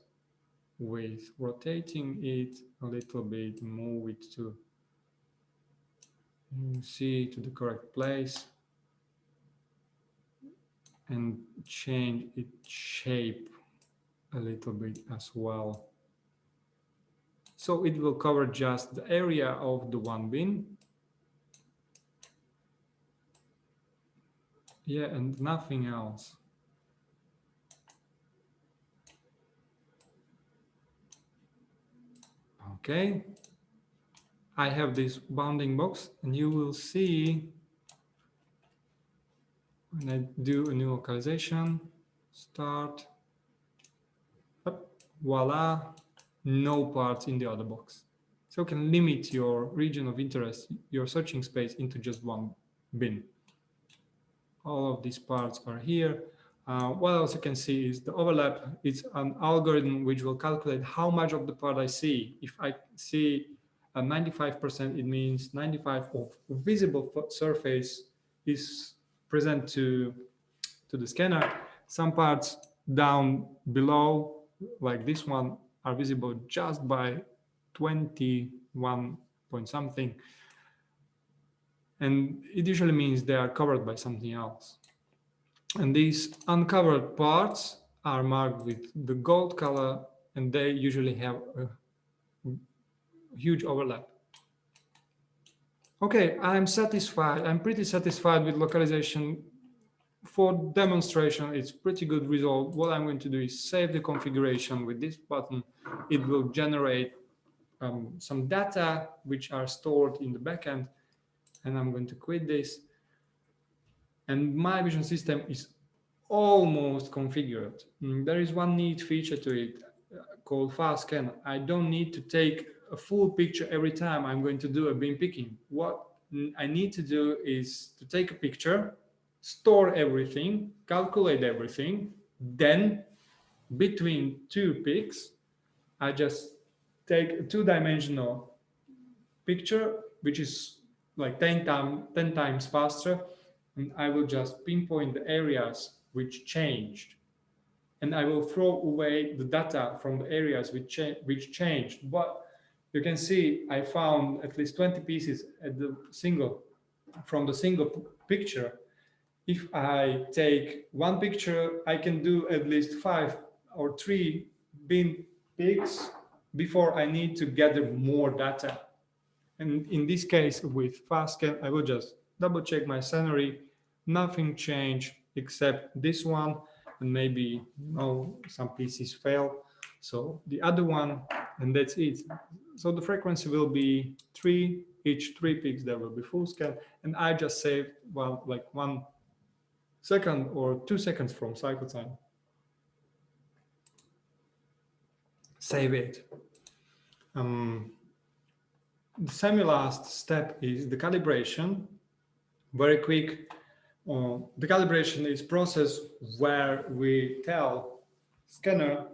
with rotating it a little bit, move it to to the correct place and change its shape a little bit as well. So it will cover just the area of the one bin. Yeah, and nothing else. Okay. I have this bounding box, and you will see when I do a new localization, start, up, voila, no parts in the other box. So you can limit your region of interest, your searching space, into just one bin. All of these parts are here. What else you can see is the overlap. It's an algorithm which will calculate how much of the part I see. If I see 95%, it means 95 of visible surface is present to the scanner. Some parts down below, like this one, are visible just by 21 point something. And it usually means they are covered by something else. And these uncovered parts are marked with the gold color, and they usually have a huge overlap. Okay, I'm satisfied. I'm pretty satisfied with localization. For demonstration, it's pretty good result. What I'm going to do is save the configuration with this button. It will generate some data which are stored in the backend, and I'm going to quit this. And my vision system is almost configured. There is one neat feature to it called fast scan. I don't need to take a full picture every time I'm going to do a bin picking. What I need to do is to take a picture, store everything, calculate everything, then between 2 picks, I just take a 2-dimensional picture, which is like 10 times faster, and I will just pinpoint the areas which changed, and I will throw away the data from the areas which changed. But you can see I found at least 20 pieces from the single picture. If I take one picture, I can do at least 5 or 3 bin picks before I need to gather more data. And in this case, with FastScan, I will just double check my scenery. Nothing changed except this one, and maybe some pieces fail. So the other one, and that's it. So the frequency will be 3, each 3 picks, there will be full scan. And I just saved, well, like 1 second or 2 seconds from cycle time. Save it. The semi-last step is the calibration. Very quick. The calibration is process where we tell scanner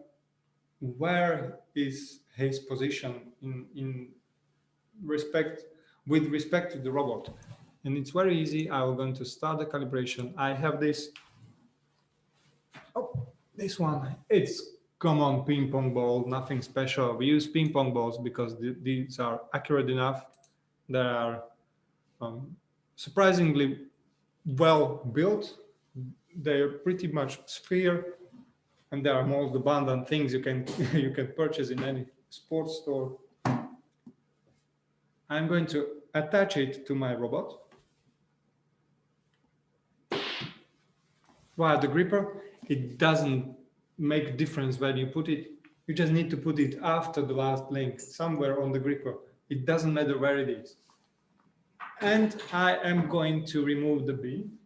where is his position in respect with respect to the robot. And it's very easy. I'm going to start the calibration. I have this. Oh, this one. It's common ping pong ball, nothing special. We use ping pong balls because these are accurate enough. They are surprisingly well built. They're pretty much sphere, and there are most abundant things you can you can purchase in any sports store. I'm going to attach it to my robot. While the gripper, it doesn't make difference when you put it. You just need to put it after the last link, somewhere on the gripper. It doesn't matter where it is. And I am going to remove the beam.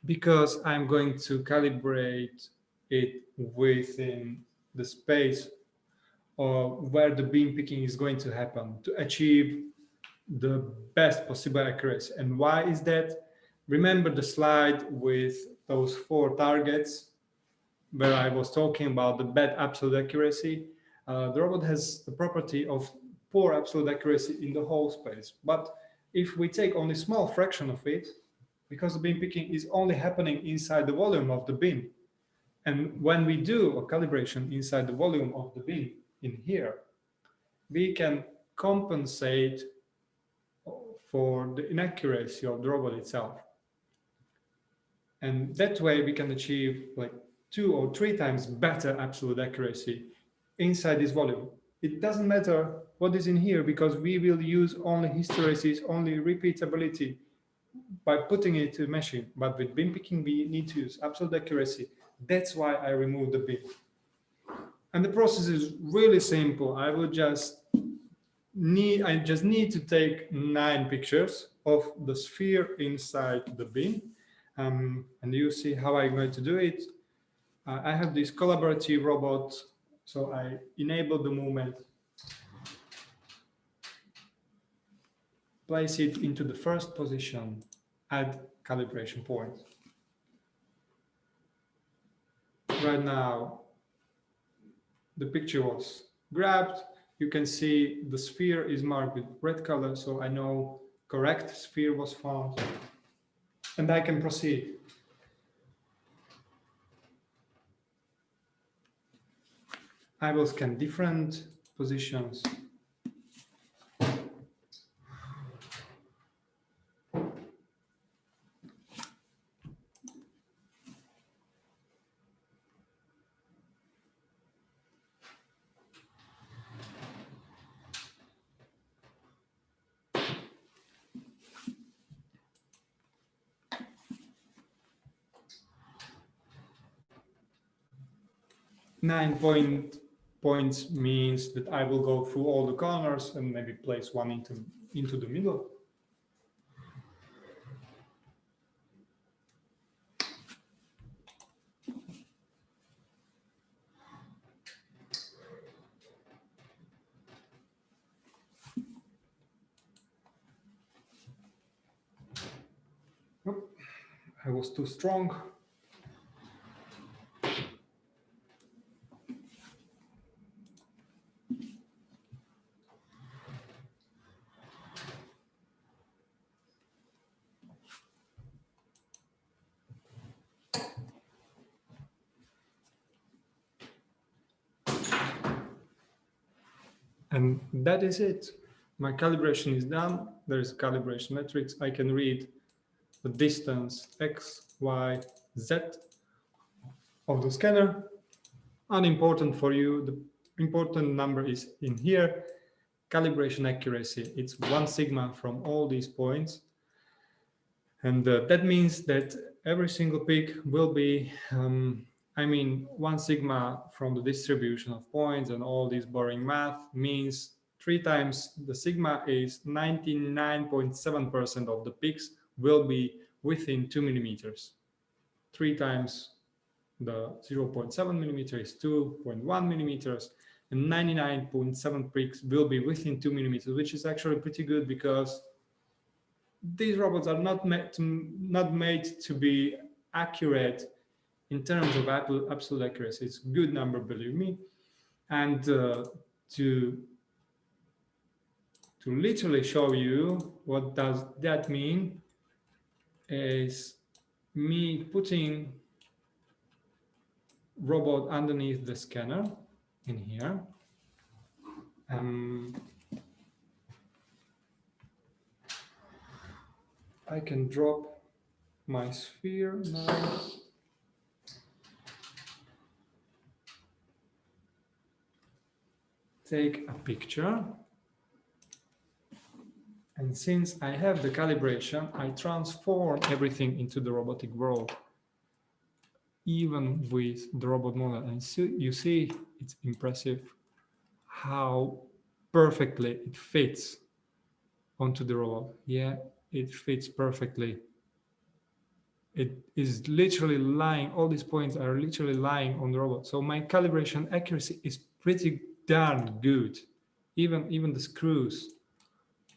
Because I'm going to calibrate it within the space where the beam picking is going to happen to achieve the best possible accuracy. And why is that? Remember the slide with those 4 targets where I was talking about the bad absolute accuracy? The robot has the property of poor absolute accuracy in the whole space. But if we take only a small fraction of it, because the beam picking is only happening inside the volume of the beam, and when we do a calibration inside the volume of the beam in here, we can compensate for the inaccuracy of the robot itself. And that way we can achieve like 2 or 3 times better absolute accuracy inside this volume. It doesn't matter what is in here because we will use only hysteresis, only repeatability by putting it to the machine. But with beam picking, we need to use absolute accuracy. That's why I removed the beam. And the process is really simple. I just need to take 9 pictures of the sphere inside the beam. And you see how I'm going to do it. I have this collaborative robot, so I enable the movement, place it into the first position, add calibration point. Right now, the picture was grabbed. You can see the sphere is marked with red color, so I know correct sphere was found. And I can proceed. I will scan different positions. Points means that I will go through all the corners and maybe place one into the middle. Nope, I was too strong. And that is it. My calibration is done. There is a calibration matrix. I can read the distance X, Y, Z of the scanner. Unimportant for you. The important number is in here. Calibration accuracy. It's 1 sigma from all these points. And that means that every single peak will be 1 sigma from the distribution of points and all this boring math means 3 times the sigma is 99.7% of the peaks will be within 2 millimeters. 3 times the 0.7 millimeter is 2.1 millimeters, and 99.7 peaks will be within 2 millimeters, which is actually pretty good because these robots are not made to be accurate in terms of absolute accuracy. It's a good number, believe me. And to literally show you what does that mean is me putting robot underneath the scanner in here. I can drop my sphere now. Take a picture. And since I have the calibration, I transform everything into the robotic world, even with the robot model. And so you see, it's impressive how perfectly it fits onto the robot. Yeah, it fits perfectly. It is literally lying, all these points are literally lying on the robot. So my calibration accuracy is pretty darn good. Even the screws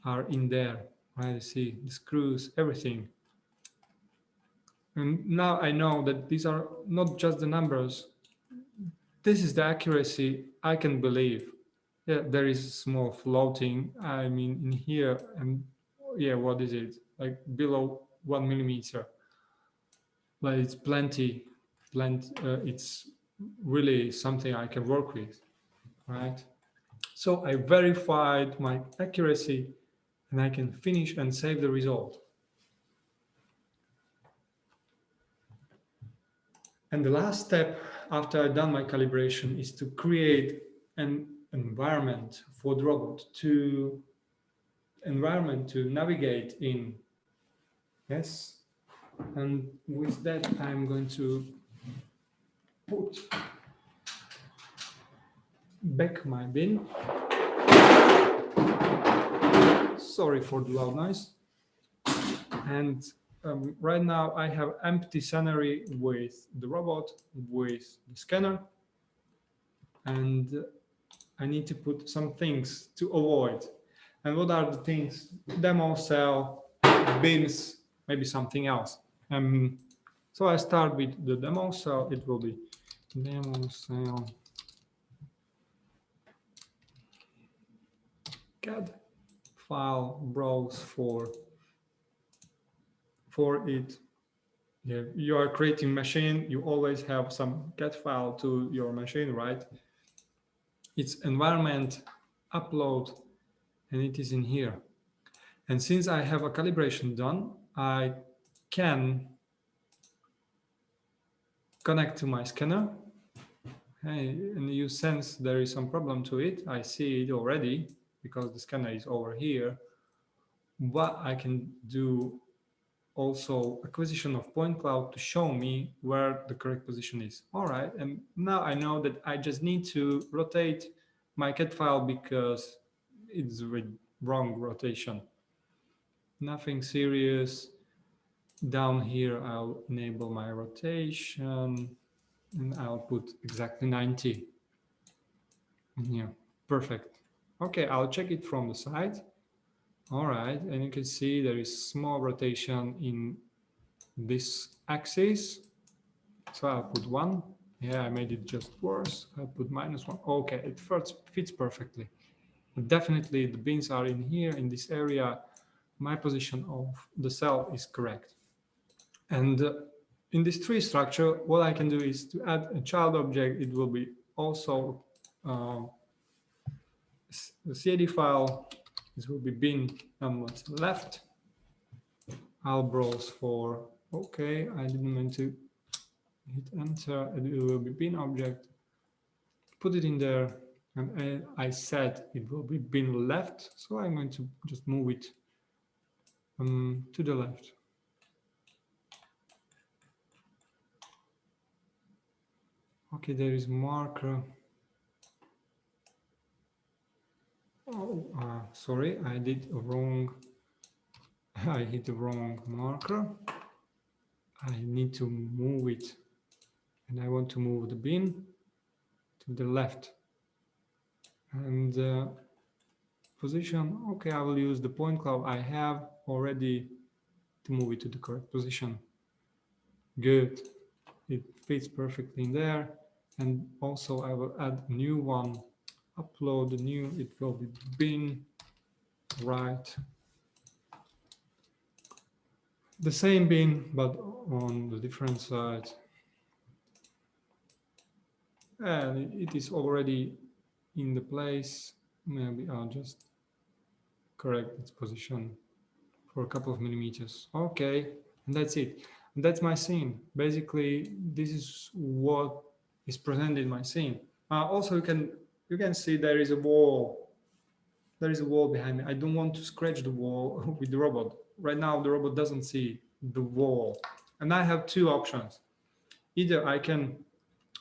are in there, right? You see the screws, everything. And now I know that these are not just the numbers. This is the accuracy I can believe. Yeah, there is small floating, I mean, in here, and yeah, what is it? Like below 1 millimeter. But it's plenty. It's really something I can work with, right? So I verified my accuracy, and I can finish and save the result. And the last step after I've done my calibration is to create an environment for the robot to navigate in. Yes. And with that, I'm going to put back my bin. Sorry for the loud noise. And right now I have empty scenery with the robot, with the scanner, and I need to put some things to avoid. And what are the things? Demo cell, bins, maybe something else. So I start with the demo cell. It will be demo cell CAD file browse for it. Yeah, you are creating machine, you always have some CAD file to your machine, right? It's environment, upload, and it is in here. And since I have a calibration done, I can connect to my scanner. Hey, and you sense there is some problem to it. I see it already because the scanner is over here. But I can do also acquisition of point cloud to show me where the correct position is. All right, and now I know that I just need to rotate my CAD file because it's the wrong rotation. Nothing serious. Down here, I'll enable my rotation and I'll put exactly 90. Yeah, perfect. Okay, I'll check it from the side. All right, and you can see there is small rotation in this axis. So I'll put 1. Yeah, I made it just worse. I'll put -1. Okay, it fits perfectly. Definitely the bins are in here, in this area. My position of the cell is correct. And in this tree structure, what I can do is to add a child object. It will be also the CAD file. This will be bin on what's left. I'll browse for, okay, I didn't mean to hit enter. It will be bin object. Put it in there. And I said it will be bin left. So I'm going to just move it to the left. Okay, there is marker. Oh, sorry, I did wrong. I hit the wrong marker. I need to move it. And I want to move the bin to the left. And position, okay, I will use the point cloud I have already to move it to the correct position. Good. It fits perfectly in there. And also I will add a new one, upload the new, it will be bin, right. The same bin, but on the different side. And it is already in the place. Maybe I'll just correct its position for a couple of millimeters. Okay, and that's it. And that's my scene. Basically, this is what is presented in my scene. Also, you can see there is a wall. There is a wall behind me. I don't want to scratch the wall with the robot. Right now, the robot doesn't see the wall. And I have two options. Either I can,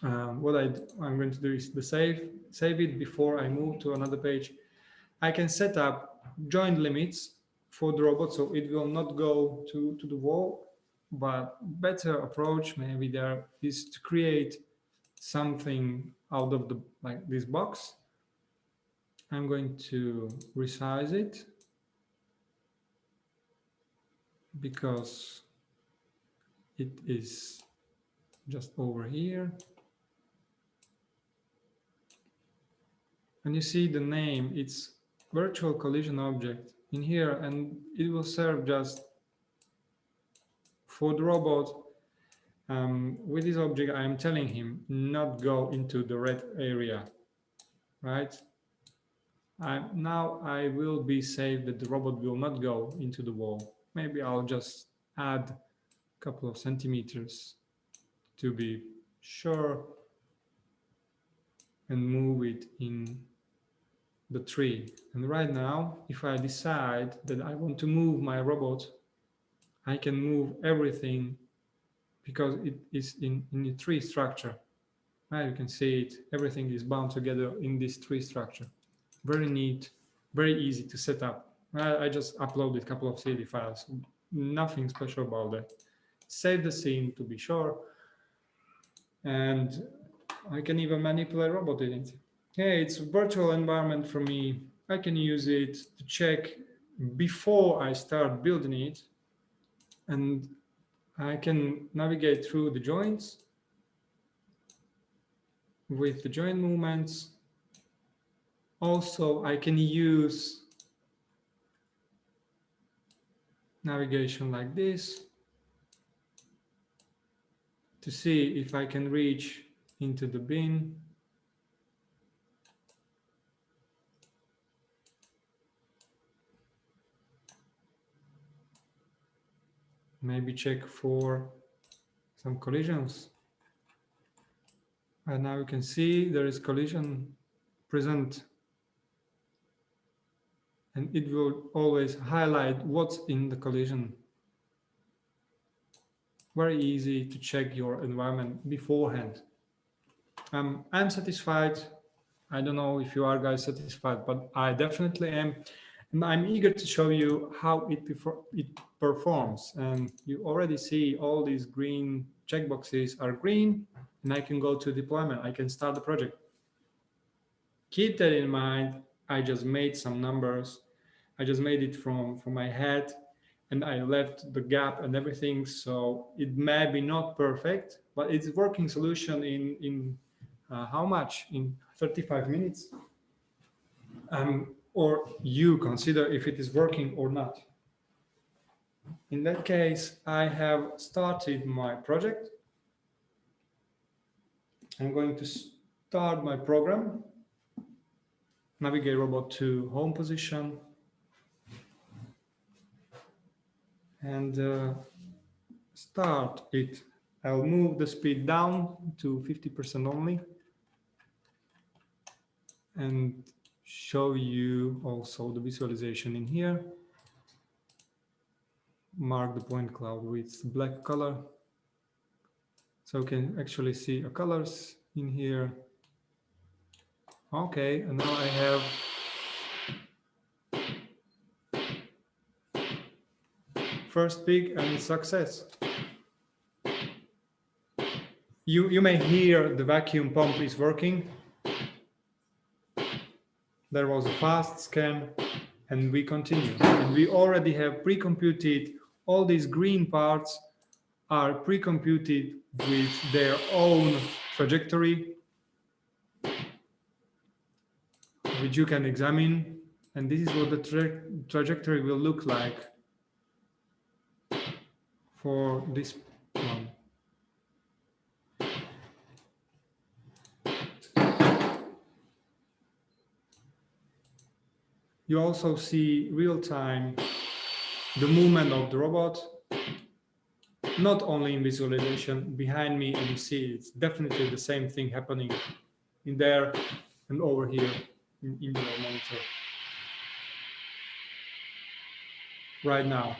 what I'm going to do is the save it before I move to another page. I can set up joint limits for the robot so it will not go to the wall, but better approach maybe there is to create something out of the like this box. I'm going to resize it because it is just over here. And you see the name, it's virtual collision object in here, and it will serve just for the robot. With this object, I am telling him not go into the red area, right? Now I will be safe that the robot will not go into the wall. Maybe I'll just add a couple of centimeters to be sure and move it in the tree. And right now, if I decide that I want to move my robot, I can move everything because it is in a tree structure. Right, you can see it, everything is bound together in this tree structure. Very neat, very easy to set up. I just uploaded a couple of CD files, nothing special about that. Save the scene to be sure, and I can even manipulate robot in it. Hey, it's a virtual environment for me. I can use it to check before I start building it, and I can navigate through the joints with the joint movements. Also, I can use navigation like this to see if I can reach into the bin. Maybe check for some collisions. And now you can see there is collision present. And it will always highlight what's in the collision. Very easy to check your environment beforehand. I'm satisfied. I don't know if you are guys satisfied, but I definitely am. And I'm eager to show you how it performs. And you already see all these green checkboxes are green, and I can go to deployment. I can start the project. Keep that in mind. I just made some numbers. I just made it from my head, and I left the gap and everything. So it may be not perfect, but it's a working solution in how much? In 35 minutes? Or you consider if it is working or not. In that case, I have started my project. I'm going to start my program. Navigate robot to home position. And start it. I'll move the speed down to 50% only. And show you also the visualization in here. Mark the point cloud with black color. So you can actually see the colors in here. Okay, and now I have first pig and it's success. You may hear the vacuum pump is working. There was a fast scan, and we continue. And we already have pre-computed all these green parts are pre-computed with their own trajectory, which you can examine. And this is what the trajectory will look like for this one. You also see real-time the movement of the robot, not only in visualization. Behind me, and you see it's definitely the same thing happening in there and over here in your monitor right now.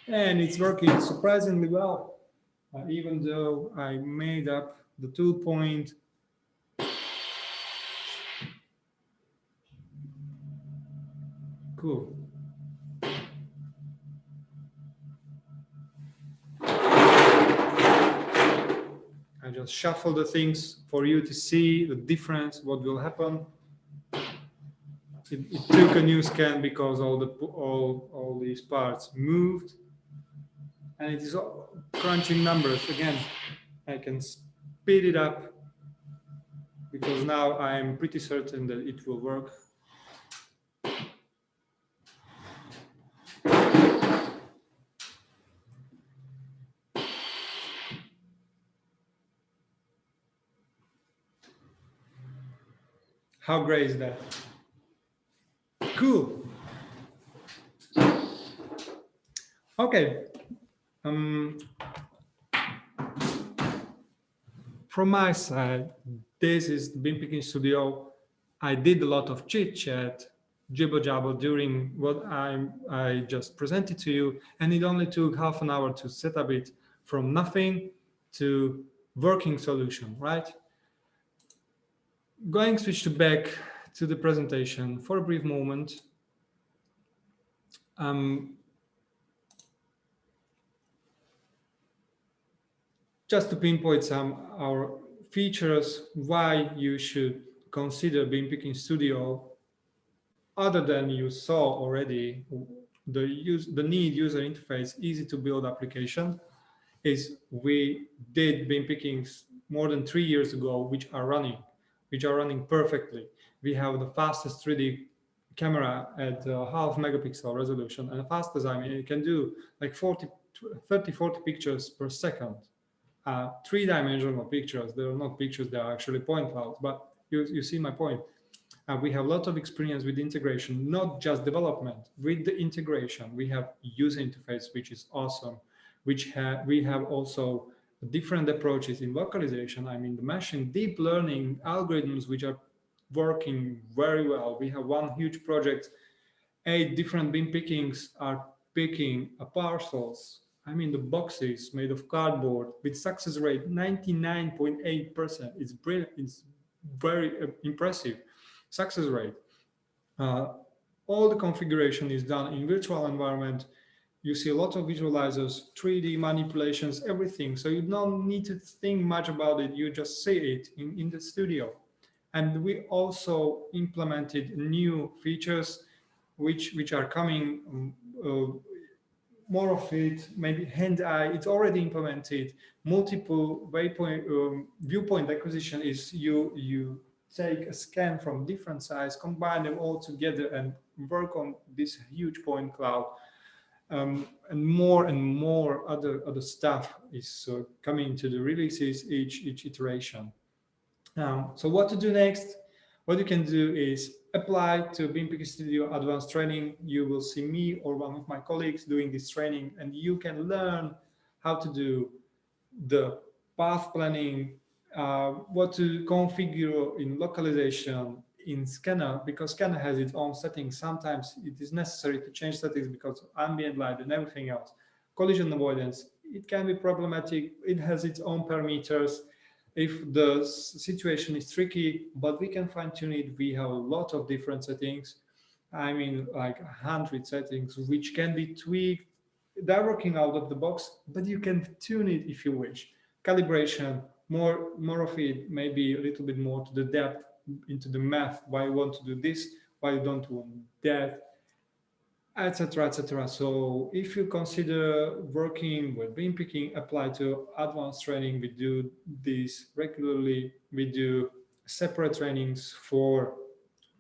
And it's working surprisingly well, even though I made up the tool point. Cool. I just shuffle the things for you to see the difference, what will happen. It took a new scan because all these parts moved, and it is all crunching numbers. Again, I can speed it up because now I am pretty certain that it will work. How great is that? Cool. Okay. From my side, this is the Beam Picking Studio. I did a lot of chit chat, jibber jabber during what I just presented to you, and it only took half an hour to set up it from nothing to working solution, right? Going switch to back to the presentation for a brief moment. Just to pinpoint some our features, why you should consider Beam Picking Studio, other than you saw already, the neat user interface, easy to build application, is we did Beam Pickings more than 3 years ago, which are running perfectly. We have the fastest 3D camera at half megapixel resolution, and the fastest, I mean, it can do like 40 pictures per second. 3-dimensional pictures. They are not pictures, they are actually point clouds, but you see my point. We have a lot of experience with integration, not just development. With the integration, we have user interface, which is awesome, we have also different approaches in localization. I mean, the machine deep learning algorithms, which are working very well. We have one huge project, 8 different beam pickings are picking parcels. I mean, the boxes made of cardboard with success rate 99.8%. It's brilliant. It's very impressive success rate. All the configuration is done in virtual environment. You see a lot of visualizers, 3D manipulations, everything. So you don't need to think much about it. You just see it in the studio. And we also implemented new features which are coming. More of it, maybe hand-eye, it's already implemented. Multiple viewpoint acquisition is you take a scan from different size, combine them all together and work on this huge point cloud. And more other stuff is coming to the releases each iteration. So what to do next? What you can do is apply to Beam Picking Studio Advanced Training. You will see me or one of my colleagues doing this training, and you can learn how to do the path planning, what to configure in localization, in Scanner, because Scanner has its own settings. Sometimes it is necessary to change settings because of ambient light and everything else. Collision avoidance, it can be problematic. It has its own parameters if the situation is tricky, but we can fine tune it. We have a lot of different settings. I mean, like 100 settings, which can be tweaked. They're working out of the box, but you can tune it if you wish. Calibration, more of it, maybe a little bit more to the depth, into the math, why you want to do this, why you don't want that. etc., etc. So if you consider working with beam picking applied to advanced training, we do this regularly. We do separate trainings for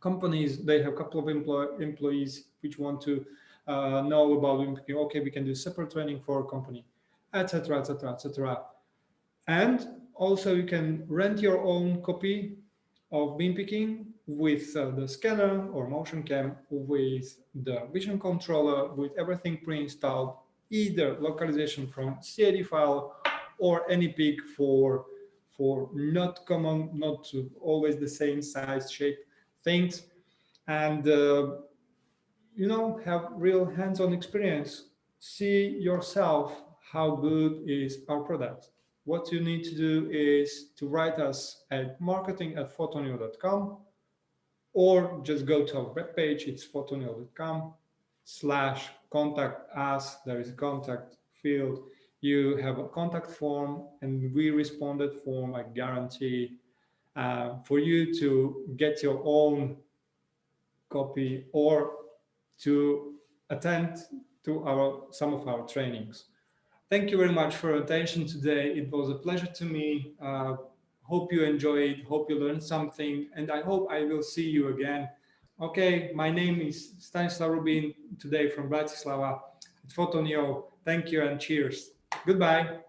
companies. They have a couple of employees which want to know about beam picking. Okay, we can do separate training for a company, etc., etc., etc. And also you can rent your own copy of beam picking with the scanner or motion cam, with the vision controller, with everything pre-installed, either localization from CAD file or any pick for not common, not always the same size, shape things, and have real hands-on experience. See yourself how good is our product. What you need to do is to write us at marketing@photoneo.com, or just go to our webpage. It's photoneo.com/contact us. There is a contact field. You have a contact form, and we responded form. I guarantee for you to get your own copy or to attend to some of our trainings. Thank you very much for your attention today. It was a pleasure to me. Hope you enjoyed, hope you learned something, and I hope I will see you again. Okay, my name is Stanislav Rubin, today from Bratislava at Photoneo. Thank you and cheers. Goodbye.